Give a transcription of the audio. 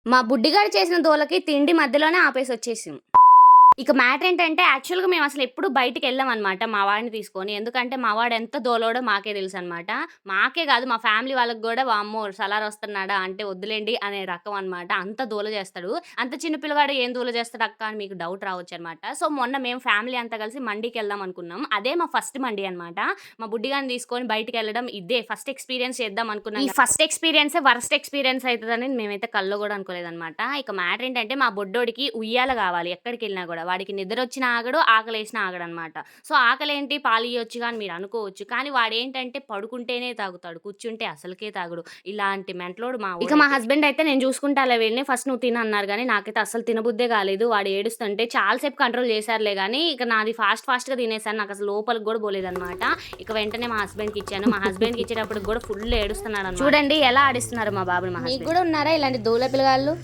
మా బుడ్డిగాడు చేసిన దూలకి తిండి మధ్యలోనే ఆపేసొచ్చేసాం. ఇక మ్యాటర్ ఏంటంటే యాక్చువల్‌గా మేము అసలు ఎప్పుడు బయటికెళ్ళమనమాట మా వాడిని తీసుకొని. ఎందుకంటే మా వాడు ఎంత దూలోడో మాకే తెలుసనమాట. మాకే గాదు మా ఫ్యామిలీ వాళ్ళకి గూడా వామ్మో! సలారొస్తున్నాడా అంటే వద్దులెండి అనే రకం అనమాట. అంత దూల చేస్తాడు. అంత చిన్న పిల్లవాడు ఏం దూల చేస్తాడక్కా అని మీకు డౌట్ రావచ్చనమాట. సో, మొన్న మేము ఫ్యామిలీ అంతా కలిసి మండీకెళ్దాం అనుకున్నాం. అదే మా ఫస్ట్ మండీ అనమాట. మా బుడ్డిగాడిని తీసుకొని బయటికెళ్ళడం ఇదే ఫస్ట్ ఎక్స్‌పీరియన్స్ చేద్దాం అనుకున్నాం. ఈ ఫస్ట్ ఎక్స్‌పీరియన్సే వరస్ట్ ఎక్స్‌పీరియన్స్ అయితదని మేమైతే కల్లో గూడా అనుకోలేదనమాట. ఇక మ్యాటర్ ఏంటంటే మా బుడ్డోడికి ఉయ్యాల గావాలి ఎక్కడికెళ్ళినా గూడా. వాడికి నిద్రొచ్చినా ఆగడు, ఆకలేసినా ఆగడనమాట. సో, ఆకలేంటి పాలియ్యొచ్చుగా అని మీరనుకోవచ్చు. కానీ వాడేంటంటే పడుకుంటేనే తాగుతాడు. కూర్చుంటే అసలకే తాగడు. ఇలాంటి మెంటలోడు మా ఇక మా హస్బెండ్ అయితే నేను చూసుకుంటాలే వీడిని ఫస్ట్ నువ్వు తినన్నారు గానీ, నాకైతే అస్సలు తినబుద్దే కాలేదు. వాడు ఏడుస్తుంటే చాలా సేపు కంట్రోల్ చేశారులే గానీ, ఇక నాది ఫాస్ట్‌గా తినేసాను. నాకసలు లోపలికి గూడా పోలేదనమాట. ఇక వెంటనే మా హస్బెండ్‌కి ఇచ్చాను. మా హస్బెండ్‌కి ఇచ్చేటప్పటికి గూడా ఫుల్ ఏడుస్తున్నాడనమాట. చూడండి ఎలా ఆడిస్తున్నారు మా బాబుని మా హస్బెండ్. మీకు గూడా ఉన్నారా ఇలాంటి దూల పిల్లగాళ్ళు?